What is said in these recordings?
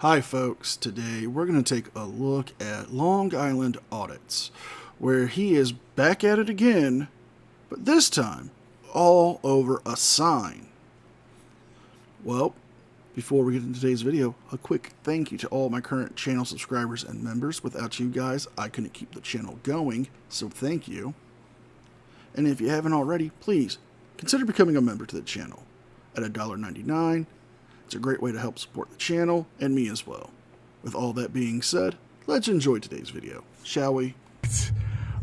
Hi folks, today we're going to take a look at Long Island Audits, where he is back at it again, but this time all over a sign. Well, before we get into today's video, a quick thank you to all my current channel subscribers and members. Without you guys, I couldn't keep the channel going, so thank you. And if you haven't already, please consider becoming a member to the channel at $1.99. It's a great way to help support the channel and me as well. With all that being said, let's enjoy today's video, shall we?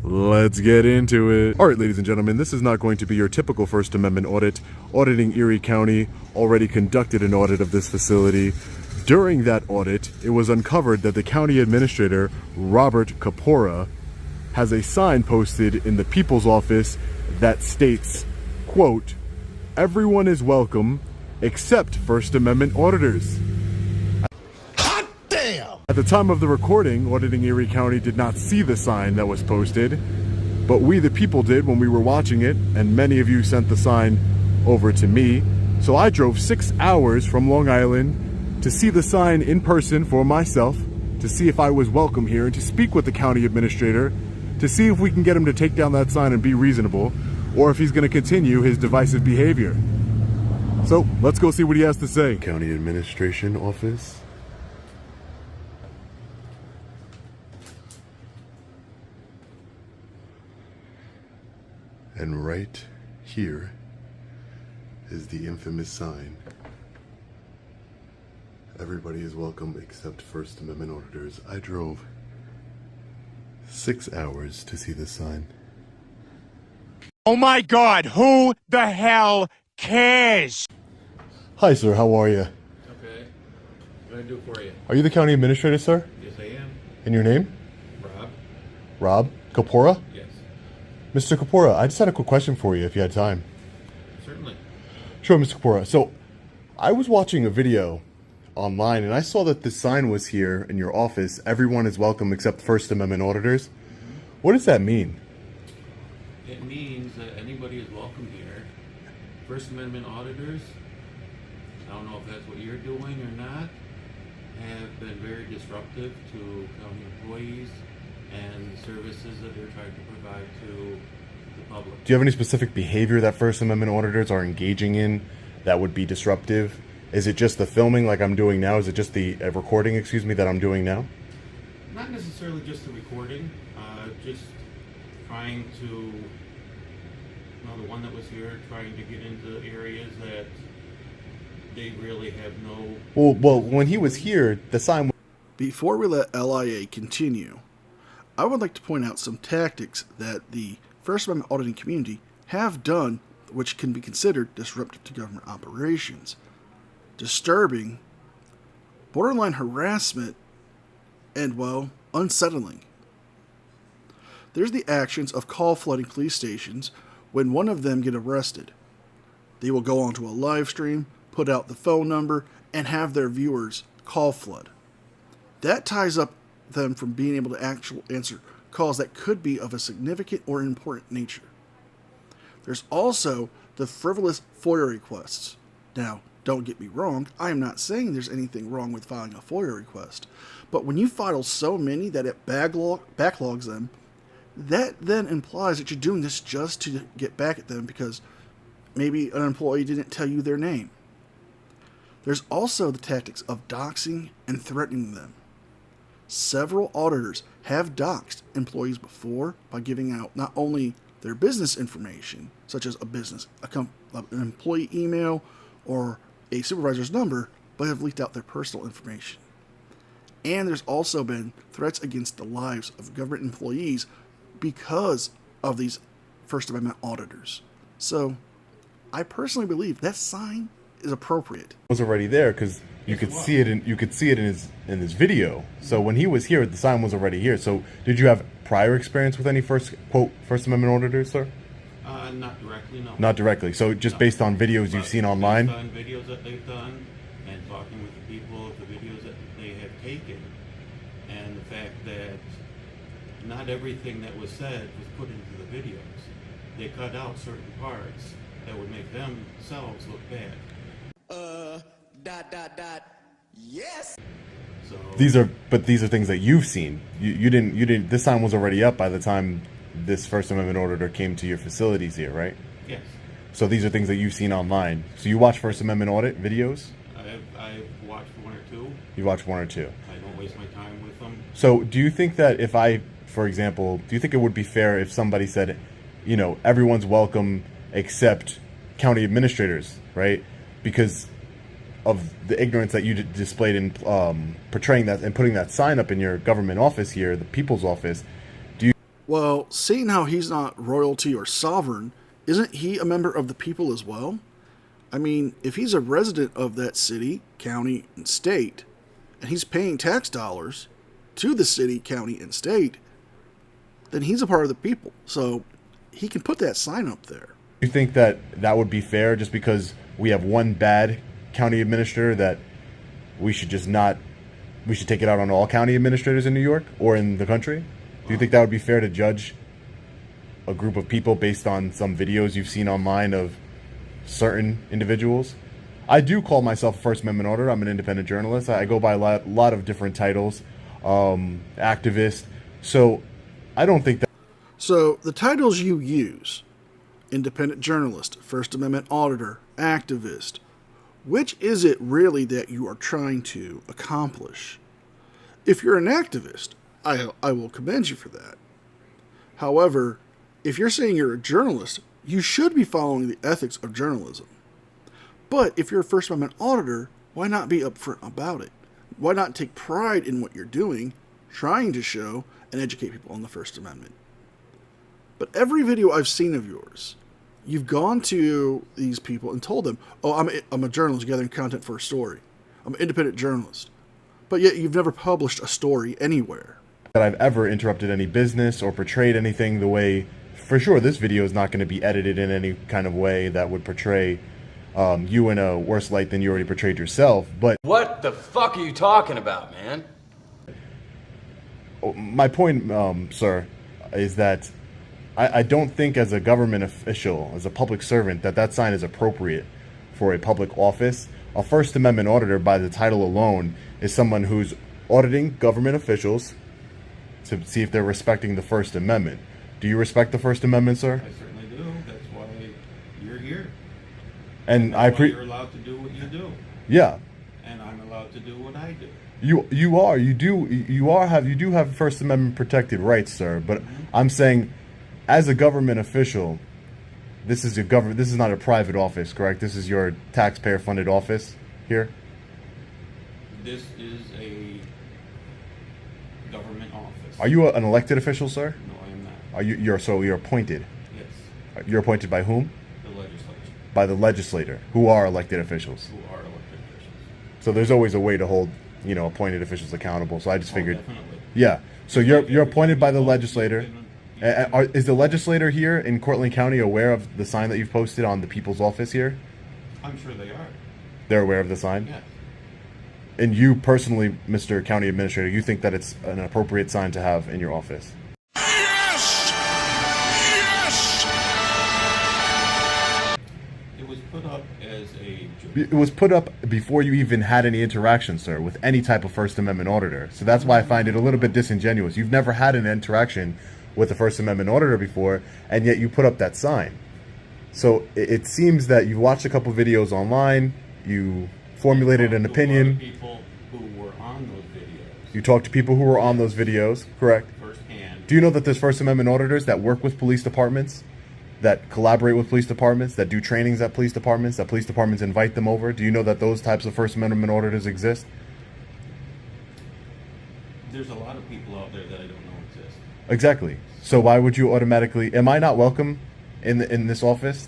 Let's get into it. All right, ladies and gentlemen, this is not going to be your typical First Amendment audit. Auditing Erie County already conducted an audit of this facility. During that audit, it was uncovered that the county administrator, Robert Kapora, has a sign posted in the people's office that states, quote, "Everyone is welcome except First Amendment auditors." Hot damn! At the time of the recording, Auditing Erie County did not see the sign that was posted, but we the people did when we were watching it, and many of you sent the sign over to me. So I drove 6 hours from Long Island to see the sign in person for myself, to see if I was welcome here, and to speak with the county administrator to see if we can get him to take down that sign and be reasonable, or if he's going to continue his divisive behavior. So, let's go see what he has to say. County Administration Office. And right here is the infamous sign. Everybody is welcome except First Amendment auditors. I drove 6 hours to see this sign. Oh my God, who the hell cares? Hi, sir. How are you? Okay. What can I do for you? Are you the county administrator, sir? Yes, I am. And your name? Rob? Rob Kapora? Yes. Mr. Kapora, I just had a quick question for you if you had time. Certainly. Sure, Mr. Kapora. So, I was watching a video online and I saw that the sign was here in your office. Everyone is welcome except First Amendment auditors. What does that mean? It means that anybody is welcome here. First Amendment auditors, I don't know if that's what you're doing or not, have been very disruptive to county employees and the services that they're trying to provide to the public. Do you have any specific behavior that First Amendment auditors are engaging in that would be disruptive? Is it just the filming like I'm doing now? Is it just the recording, that I'm doing now? Not necessarily just the recording, just trying to, the one that was here, trying to get into areas that they really have no... Well, when he was here, the sign... Before we let LIA continue, I would like to point out some tactics that the First Amendment auditing community have done which can be considered disruptive to government operations. Disturbing, borderline harassment, and, well, unsettling. There's the actions of call flooding police stations when one of them get arrested. They will go onto a live stream, put out the phone number, and have their viewers call flood. That ties up them from being able to actually answer calls that could be of a significant or important nature. There's also the frivolous FOIA requests. Now, don't get me wrong, I am not saying there's anything wrong with filing a FOIA request, but when you file so many that it backlogs them, that then implies that you're doing this just to get back at them because maybe an employee didn't tell you their name. There's also the tactics of doxing and threatening them. Several auditors have doxed employees before by giving out not only their business information, such as an employee email or a supervisor's number, but have leaked out their personal information. And there's also been threats against the lives of government employees because of these First Amendment auditors. So, I personally believe that sign is appropriate. It was already there because you could see it in his video. So when he was here, the sign was already here. So did you have prior experience with any First Amendment auditors, sir? Not directly, no. Not directly. So just based on videos you've seen online? Based on videos that they've done and talking with the people of the videos that they have taken, and the fact that not everything that was said was put into the videos. They cut out certain parts that would make themselves look bad. Yes. So These are things that you've seen. You didn't. This sign was already up by the time this First Amendment auditor came to your facilities here, right? yes, So these are things that you've seen online. So you watch First Amendment audit videos? I've watched one or two. You watch one or two. I don't waste my time with them. So do you think that if I, for example, do you think it would be fair if somebody said, you know, everyone's welcome except county administrators, right? Because of the ignorance that you displayed in portraying that and putting that sign up in your government office here, the people's office. Well, seeing how he's not royalty or sovereign, isn't he a member of the people as well? I mean, if he's a resident of that city, county, and state, and he's paying tax dollars to the city, county, and state, then he's a part of the people. So he can put that sign up there. Do you think that that would be fair just because we have one bad county administrator that we should take it out on all county administrators in New York or in the country? Do you think that would be fair to judge a group of people based on some videos you've seen online of certain individuals? I do call myself a First Amendment auditor. I'm an independent journalist. I go by a lot of different titles, activist. So I don't think that. So the titles you use, independent journalist, First Amendment auditor, activist, which is it really that you are trying to accomplish? If you're an activist, I will commend you for that. However, if you're saying you're a journalist, you should be following the ethics of journalism. But if you're a First Amendment auditor, why not be upfront about it? Why not take pride in what you're doing, trying to show and educate people on the First Amendment? But every video I've seen of yours, you've gone to these people and told them, oh, I'm a journalist gathering content for a story. I'm an independent journalist. But yet you've never published a story anywhere. That I've ever interrupted any business or portrayed anything the way, for sure, this video is not going to be edited in any kind of way that would portray you in a worse light than you already portrayed yourself. But what the fuck are you talking about, man? my point, sir, is that I don't think as a government official, as a public servant, that sign is appropriate for a public office. A First Amendment auditor, by the title alone, is someone who's auditing government officials to see if they're respecting the First Amendment. Do you respect the First Amendment, sir? I certainly do. That's why you're here. And that's why you're allowed to do what you do. Yeah. And I'm allowed to do what I do. You do have First Amendment protected rights, sir. But I'm saying, as a government official, this is not a private office, correct? This is your taxpayer funded office here. This is a government office. Are you an elected official, sir? No, I am not. You're appointed. Yes. You're appointed by whom? The legislature. By the legislator, who are elected officials. Who are elected officials. So there's always a way to hold, appointed officials accountable. So I just figured. Definitely. Yeah. So you're appointed by the legislator. Is the legislator here in Cortland County aware of the sign that you've posted on the People's Office here? I'm sure they are. They're aware of the sign? Yes. And you personally, Mr. County Administrator, you think that it's an appropriate sign to have in your office? Yes! Yes! It was put up as a joke. It was put up before you even had any interaction, sir, with any type of First Amendment auditor. So that's why I find it a little bit disingenuous. You've never had an interaction with a First Amendment auditor before, and yet you put up that sign. So it seems that you watched a couple videos online, you formulated an opinion. People who were on those videos. You talked to people who were on those videos, correct? Firsthand. Do you know that there's First Amendment auditors that work with police departments, that collaborate with police departments, that do trainings at police departments, that police departments invite them over? Do you know that those types of First Amendment auditors exist? There's a lot of people out there that I don't know exist. Exactly. So why would you automatically... Am I not welcome in this office?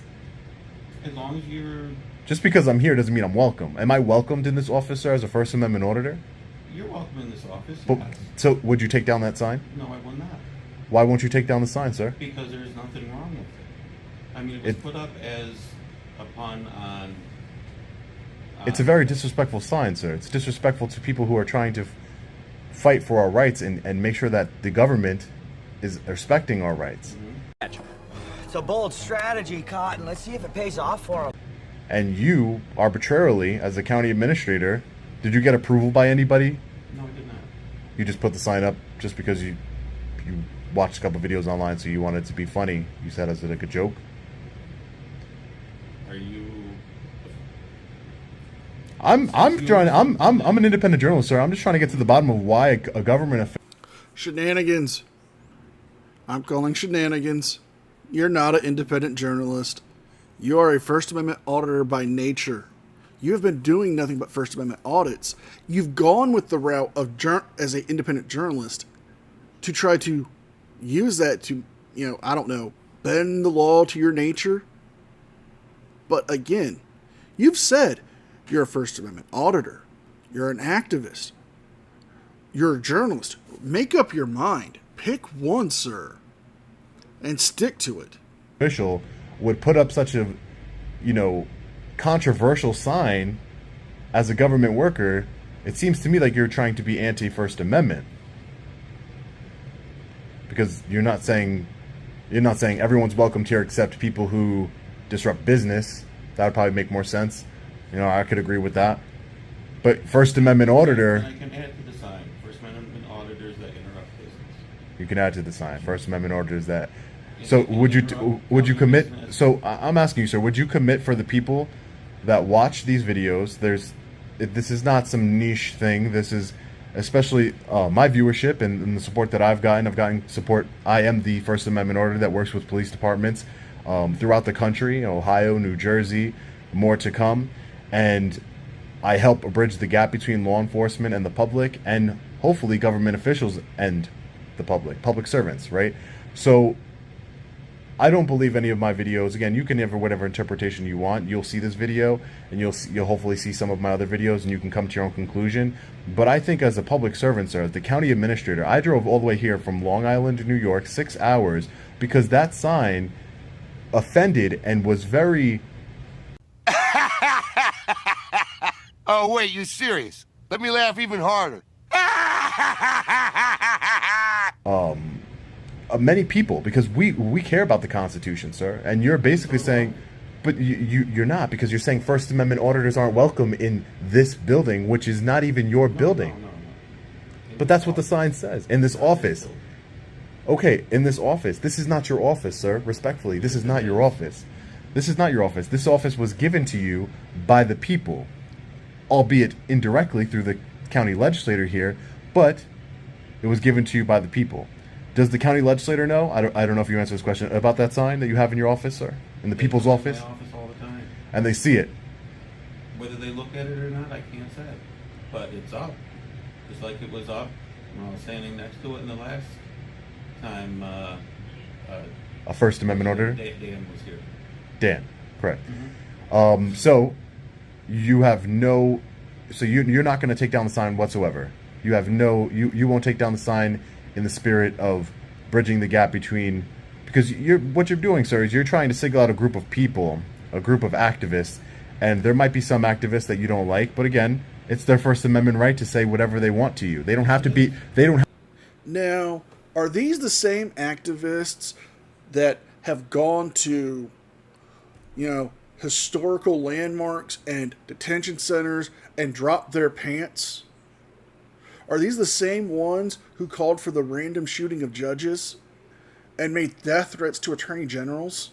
As long as you're... Just because I'm here doesn't mean I'm welcome. Am I welcomed in this office, sir, as a First Amendment auditor? You're welcome in this office, But, yes. so would you take down that sign? No, I will not. Why won't you take down the sign, sir? Because there's nothing wrong with it. I mean, it was put up as a pun on... It's a very disrespectful sign, sir. It's disrespectful to people who are trying to fight for our rights and make sure that the government is respecting our rights. It's a bold strategy, Cotton. Let's see if it pays off for him. And you, arbitrarily, as a county administrator, did you get approval by anybody No, I You just put the sign up just because you watched a couple videos online, so you wanted it to be funny. You said as like a joke. Are you? I'm an independent journalist, sir. I'm just trying to get to the bottom of why a government Shenanigans. I'm calling shenanigans. You're not an independent journalist. You are a First Amendment auditor by nature. You have been doing nothing but First Amendment audits. You've gone with the route of as an independent journalist to try to use that to, I don't know, bend the law to your nature. But again, you've said you're a First Amendment auditor. You're an activist. You're a journalist. Make up your mind. Pick one, sir, and stick to it. official would put up such a, controversial sign as a government worker. It seems to me like you're trying to be anti-First Amendment. Because you're not saying everyone's welcome here except people who disrupt business. That would probably make more sense. I could agree with that. But First Amendment auditor, I can add to the sign. First Amendment auditors that interrupt business. you can add to the sign. First Amendment auditors that. So would you commit? So I'm asking you, sir, would you commit for the people that watch these videos? This is not some niche thing. This is especially my viewership and the support that I've gotten. I've gotten support. I am the First Amendment auditor that works with police departments throughout the country, Ohio, New Jersey, more to come. And I help bridge the gap between law enforcement and the public, and hopefully government officials and the public servants, right? So I don't believe any of my videos. Again, you can have whatever interpretation you want. You'll see this video, and you'll hopefully see some of my other videos, and you can come to your own conclusion. But I think as a public servant, sir, as the county administrator, I drove all the way here from Long Island, New York, 6 hours, because that sign offended and was very... Oh, wait, you serious? Let me laugh even harder. many people, because we care about the Constitution, sir. And you're basically saying, but you're not, because you're saying First Amendment auditors aren't welcome in this building, which is not even your building. No. But that's what the sign says. In this office. Okay, in this office. This is not your office, sir. Respectfully, this is not your office. This is not your office. This office was given to you by the people, albeit indirectly through the county legislator here, but it was given to you by the people. Does the county legislator know? I don't know if you answer this question about that sign that you have in your office, sir, in the people's office, In my office all the time. and they see it. Whether they look at it or not, I can't say. But it's up, just like it was up when I was standing next to it in the last time. A First Amendment auditor. Dan was here. Dan, correct. So you have no, so you're not going to take down the sign whatsoever. You have no, you won't take down the sign in the spirit of bridging the gap between, because what you're doing, sir, is you're trying to single out a group of people, a group of activists, and there might be some activists that you don't like, but again, it's their First Amendment right to say whatever they want to you. They don't have to be, Now, are these the same activists that have gone to, historical landmarks and detention centers and dropped their pants? Are these the same ones who called for the random shooting of judges and made death threats to attorney generals?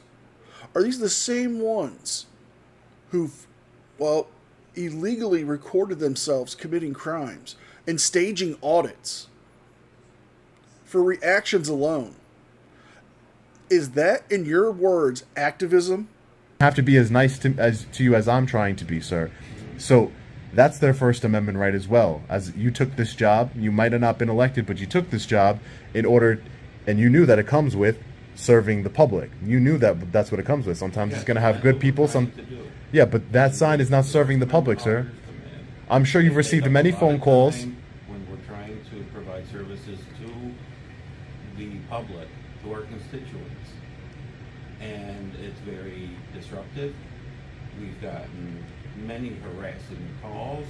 Are these the same ones who've, illegally recorded themselves committing crimes and staging audits for reactions alone? Is that, in your words, activism? have to be as nice to you as I'm trying to be, sir. So that's their First Amendment right as well. As you took this job, you might have not been elected, but you took this job in order, and you knew that it comes with serving the public. You knew that that's what it comes with. Sometimes it's going to have good people. Yeah, but that sign is not serving the public, sir. I'm sure you've received many phone calls. When we're trying to provide services to the public, to our constituents, and it's very disruptive. We've gotten many harassing calls.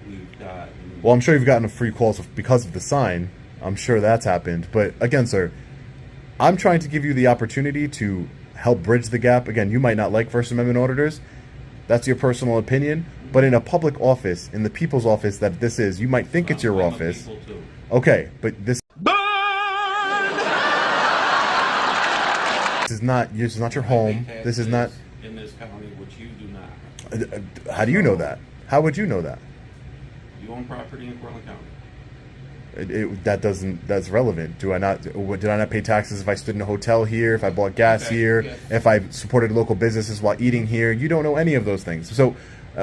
We've gotten... Well, I'm sure you've gotten a free calls because of the sign. I'm sure that's happened. But again, sir, I'm trying to give you the opportunity to help bridge the gap. Again, you might not like First Amendment auditors. That's your personal opinion. But in a public office, in the people's office that this is, you might think it's your I'm a office. people too. Okay, but this is not your home. I pay This is not. taxes in this county, which you do not. How do you know that? How would you know that? You own property in Cortland County. That's relevant. Did I not pay taxes if I stood in a hotel here, if I bought gas Okay, here, yes. if I supported local businesses while eating here? You don't know any of those things. So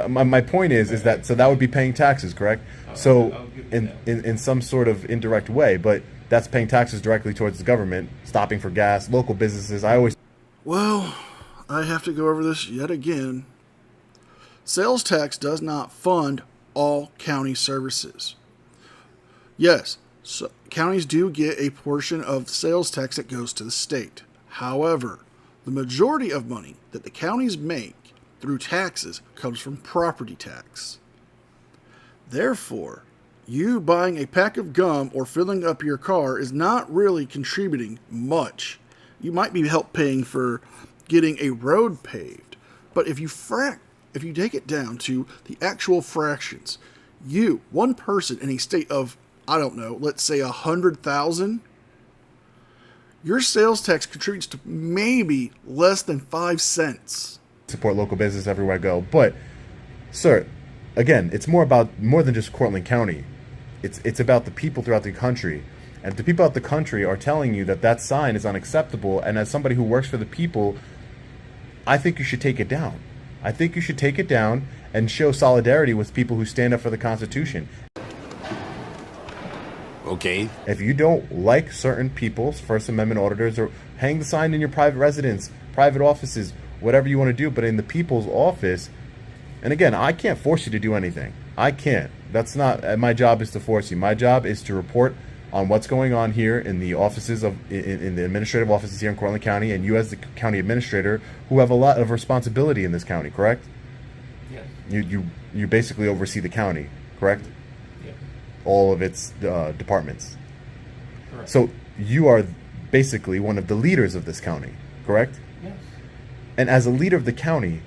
my point is that that would be paying taxes, correct? So I'll give you in some sort of indirect way, but that's paying taxes directly towards the government, stopping for gas, local businesses. Well, I have to go over this yet again. Sales tax does not fund all county services. Yes, so counties do get a portion of sales tax that goes to the state. However, the majority of money that the counties make through taxes comes from property tax. Therefore, you buying a pack of gum or filling up your car is not really contributing much. You might be help paying for getting a road paved, but if you take it down to the actual fractions, one person in a state of, I don't know, let's say 100,000, your sales tax contributes to maybe less than 5 cents. Support local business everywhere I go. But, sir, again, it's more than just Cortland County. It's about the people throughout the country. And if the people out the country are telling you that sign is unacceptable, and as somebody who works for the people, I think you should take it down. I think you should take it down and show solidarity with people who stand up for the Constitution. Okay. If you don't like certain people's First Amendment auditors, or hang the sign in your private residence, private offices, whatever you want to do, but in the people's office, and again, I can't force you to do anything. I can't. That's not, my job is to force you. My job is to report on what's going on here in the offices in the administrative offices here in Cortland County, and you as the county administrator who have a lot of responsibility in this county, correct? Yes. You basically oversee the county, correct? Yes. All of its departments. Correct. So you are basically one of the leaders of this county, correct? Yes. And as a leader of the county,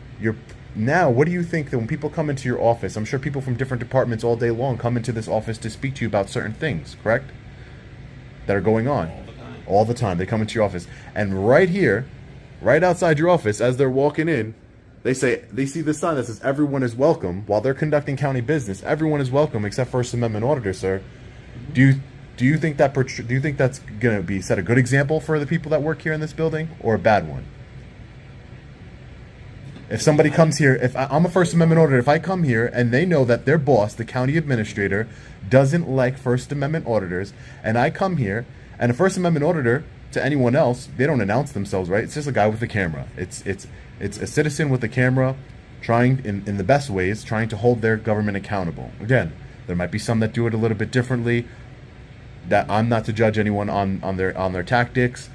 now, what do you think that when people come into your office, I'm sure people from different departments all day long come into this office to speak to you about certain things, correct? That are going on. All the time. All the time. They come into your office. And right here, right outside your office, as they're walking in, they see this sign that says everyone is welcome. While they're conducting county business, everyone is welcome except First Amendment auditors, sir. Do you think that's going to be set a good example for the people that work here in this building, or a bad one? If somebody comes here, if I'm a First Amendment auditor, if I come here and they know that their boss, the county administrator, doesn't like First Amendment auditors, and I come here, and a First Amendment auditor, to anyone else, they don't announce themselves, right? It's just a guy with a camera. It's a citizen with a camera, trying in the best ways, trying to hold their government accountable. Again, there might be some that do it a little bit differently. That I'm not to judge anyone on their tactics.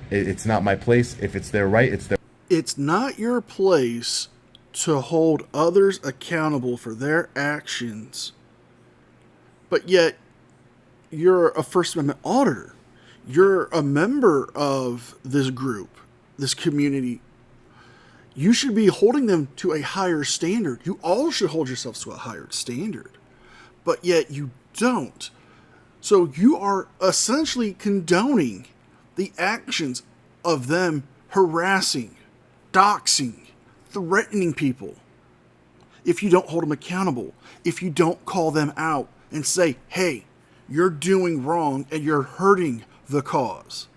It's not my place. If it's their right, it's their. It's not your place to hold others accountable for their actions, but yet you're a First Amendment auditor. You're a member of this group, this community. You should be holding them to a higher standard. You all should hold yourselves to a higher standard, but yet you don't. So you are essentially condoning the actions of them harassing, doxing, threatening people. If you don't hold them accountable, if you don't call them out and say, hey, you're doing wrong and you're hurting the cause.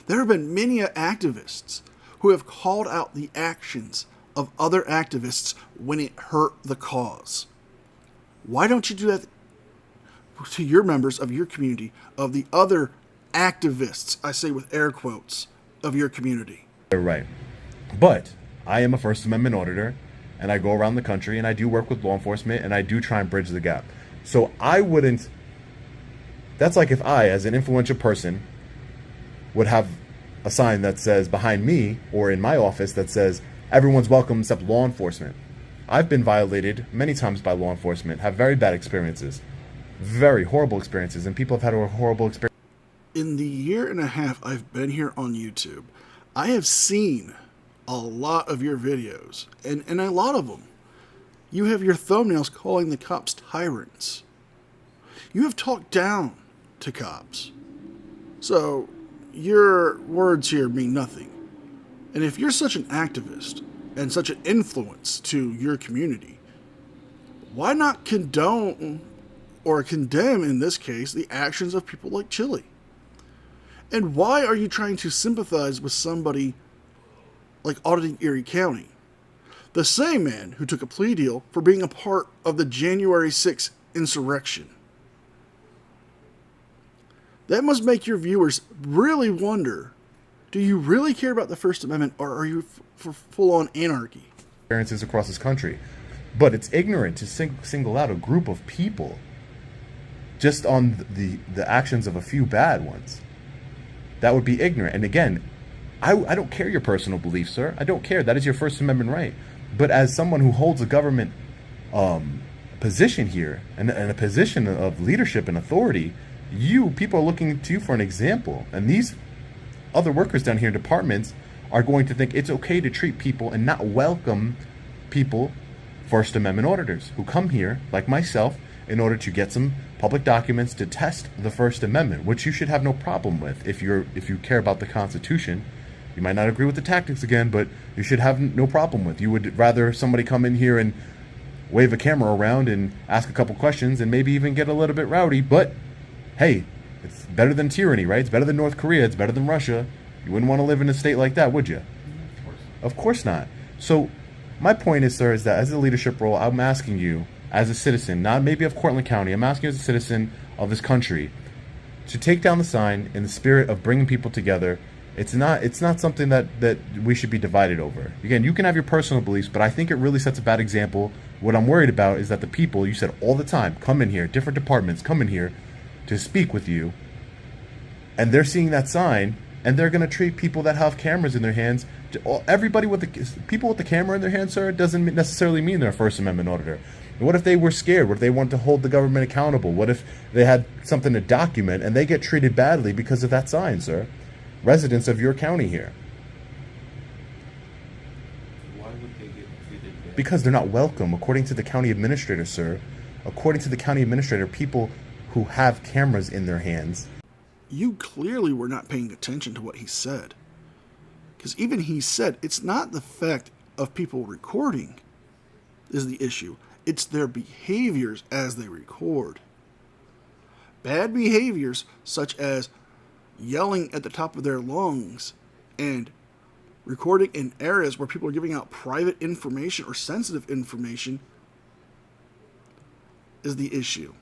There have been many activists who have called out the actions of other activists when it hurt the cause. Why don't you do that to your members of your community, of the other activists, I say with air quotes, of your community? Right. But I am a First Amendment auditor, and I go around the country, and I do work with law enforcement, and I do try and bridge the gap. So I wouldn't. That's like if I, as an influential person, would have a sign that says behind me or in my office that says everyone's welcome except law enforcement. I've been violated many times by law enforcement, have very bad experiences, very horrible experiences, and people have had a horrible experience. In the year and a half I've been here on YouTube, I have seen a lot of your videos, and a lot of them, You have your thumbnails calling the cops tyrants. You have talked down to cops. So, your words here mean nothing. And if you're such an activist and such an influence to your community, why not condone or condemn, in this case, the actions of people like Chili? And why are you trying to sympathize with somebody like auditing Erie County? The same man who took a plea deal for being a part of the January 6th insurrection. That must make your viewers really wonder, do you really care about the First Amendment, or are you for full-on anarchy? Experiences across this country. But it's ignorant to single out a group of people just on the actions of a few bad ones. That would be ignorant. And again, I don't care your personal beliefs, sir. I don't care. That is your First Amendment right. But as someone who holds a government position here, and a position of leadership and authority, people are looking to you for an example. And these other workers down here in departments are going to think it's okay to treat people and not welcome people, First Amendment auditors, who come here, like myself, in order to get some public documents to test the First Amendment, which you should have no problem with if you care about the Constitution. You might not agree with the tactics again, but you should have no problem with. You would rather somebody come in here and wave a camera around and ask a couple questions and maybe even get a little bit rowdy, but hey, it's better than tyranny, right? It's better than North Korea. It's better than Russia. You wouldn't want to live in a state like that, would you? Of course not. So my point is, sir, is that as a leadership role, I'm asking you as a citizen, not maybe of Cortland County, I'm asking you as a citizen of this country to take down the sign in the spirit of bringing people together. It's not something that we should be divided over. Again, you can have your personal beliefs, but I think it really sets a bad example. What I'm worried about is that the people, you said all the time, come in here, different departments come in here to speak with you, and they're seeing that sign, and they're going to treat people that have cameras in their hands. Everybody with people with the camera in their hands, sir, doesn't necessarily mean they're a First Amendment auditor. What if they were scared? What if they wanted to hold the government accountable? What if they had something to document and they get treated badly because of that sign, sir? Residents of your county here. Why would they get treated badly? Because they're not welcome, according to the county administrator, sir. According to the county administrator, people who have cameras in their hands. You clearly were not paying attention to what he said. Because even he said it's not the fact of people recording is the issue. It's their behaviors as they record. Bad behaviors such as yelling at the top of their lungs and recording in areas where people are giving out private information or sensitive information is the issue.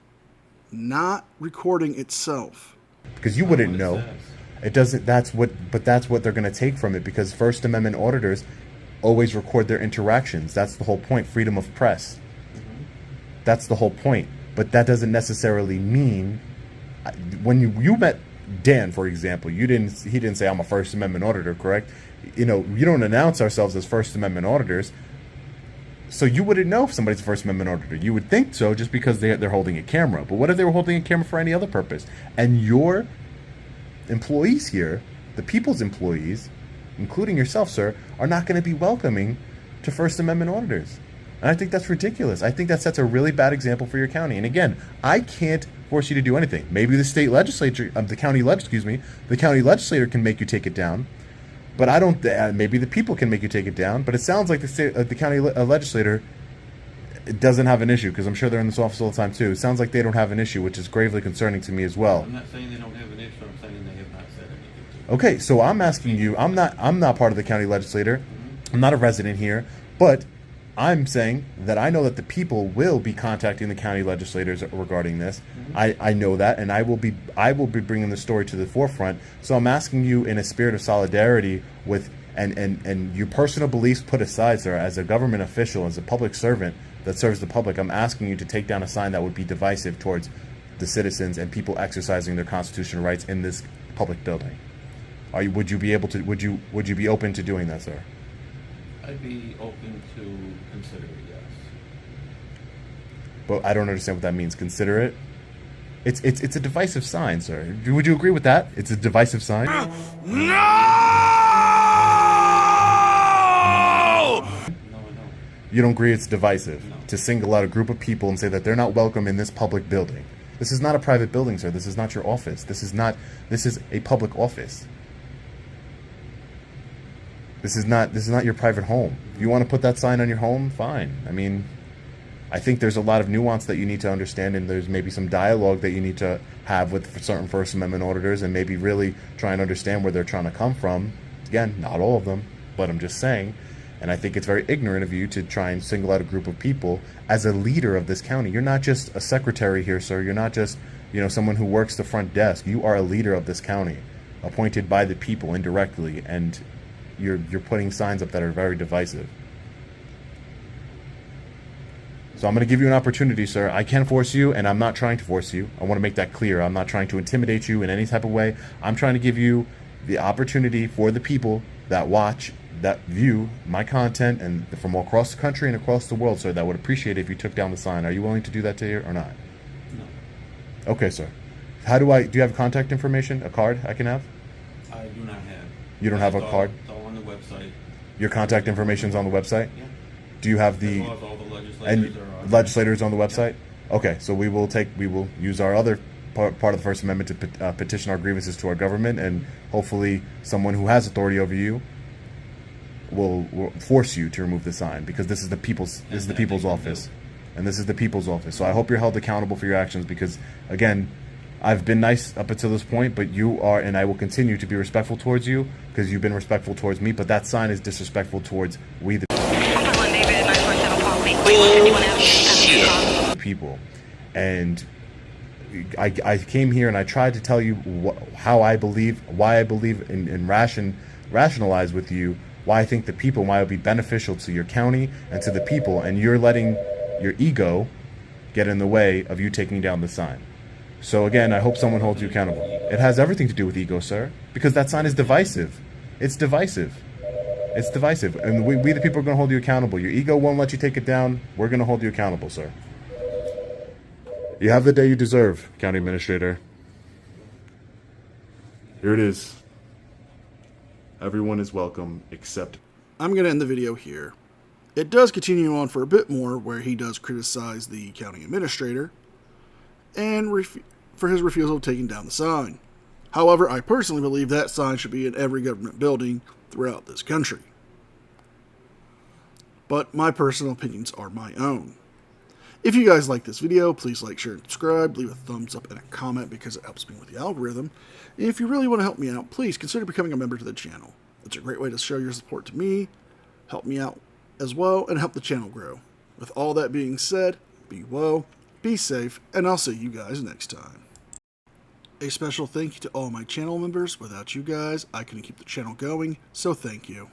Not recording itself. Because you wouldn't know. It doesn't, that's what they're going to take from it, because First Amendment auditors always record their interactions. That's the whole point, freedom of press. That's the whole point. But that doesn't necessarily mean, when you met Dan, for example, he didn't say, I'm a First Amendment auditor, correct? You don't announce ourselves as First Amendment auditors. So you wouldn't know if somebody's a First Amendment auditor. You would think so just because they're holding a camera. But what if they were holding a camera for any other purpose? And your employees here, the people's employees, including yourself, sir, are not going to be welcoming to First Amendment auditors. And I think that's ridiculous. I think that sets a really bad example for your county. And again, I can't force you to do anything. Maybe the state legislature, the county legislator can make you take it down. But I don't. Maybe the people can make you take it down. But it sounds like the county legislator doesn't have an issue, because I'm sure they're in this office all the time too. It sounds like they don't have an issue, which is gravely concerning to me as well. I'm not saying they don't have an issue. I'm saying they have not said anything. Okay, so I'm asking you. I'm not part of the county legislator. I'm not a resident here, but I'm saying that I know that the people will be contacting the county legislators regarding this. I know that, and I will be bringing the story to the forefront. So I'm asking you, in a spirit of solidarity with and your personal beliefs put aside, sir, as a government official, as a public servant that serves the public, I'm asking you to take down a sign that would be divisive towards the citizens and people exercising their constitutional rights in this public building. Would you be open to doing that, sir? I'd be open to consider it, yes. But I don't understand what that means. Consider it? It's a divisive sign, sir. Would you agree with that? It's a divisive sign? No! No, I don't. You don't agree it's divisive No. to single out a group of people and say that they're not welcome in this public building. This is not a private building, sir. This is not your office. This is a public office. This is not your private home. If you want to put that sign on your home, fine. I mean, I think there's a lot of nuance that you need to understand, and there's maybe some dialogue that you need to have with certain First Amendment auditors, and maybe really try and understand where they're trying to come from. Again, not all of them, but I'm just saying. And I think it's very ignorant of you to try and single out a group of people as a leader of this county. You're not just a secretary here, sir. You're not just, someone who works the front desk. You are a leader of this county, appointed by the people indirectly, and you're putting signs up that are very divisive. So I'm going to give you an opportunity, sir. I can force you, and I'm not trying to force you. I want to make that clear. I'm not trying to intimidate you in any type of way. I'm trying to give you the opportunity for the people that watch, that view my content, and from across the country and across the world, sir, that would appreciate it if you took down the sign. Are you willing to do that today or not? No. Okay, sir. Do you have contact information, a card I can have? I do not have. You don't have a card? It's all on the website. Your contact information's on the website? Yeah. Do you have As the... well as all the legislators And are on. legislators on the website? Okay, so we will use our other part of the First Amendment to petition our grievances to our government, and hopefully someone who has authority over you will force you to remove the sign, because this is the people's office, and this is the people's office. So I hope you're held accountable for your actions, because again, I've been nice up until this point, but you are, and I will continue to be respectful towards you because you've been respectful towards me. But that sign is disrespectful towards we the people. And I came here and I tried to tell you why I believe and rationalize with you why I think the people might be beneficial to your county and to the people, and you're letting your ego get in the way of you taking down the sign. So again, I hope someone holds you accountable. It has everything to do with ego, sir, because that sign is divisive. It's divisive. It's divisive, and we the people are going to hold you accountable. Your ego won't let you take it down. We're going to hold you accountable, sir. You have the day you deserve, County Administrator. Here it is. Everyone is welcome except... I'm going to end the video here. It does continue on for a bit more, where he does criticize the county administrator and for his refusal of taking down the sign. However, I personally believe that sign should be in every government building throughout this country. But my personal opinions are my own. If you guys like this video, please like, share, and subscribe. Leave a thumbs up and a comment because it helps me with the algorithm. And if you really want to help me out, please consider becoming a member to the channel. It's a great way to show your support to me, help me out as well, and help the channel grow. With all that being said, be well, be safe, and I'll see you guys next time. A special thank you to all my channel members. Without you guys, I couldn't keep the channel going, so thank you.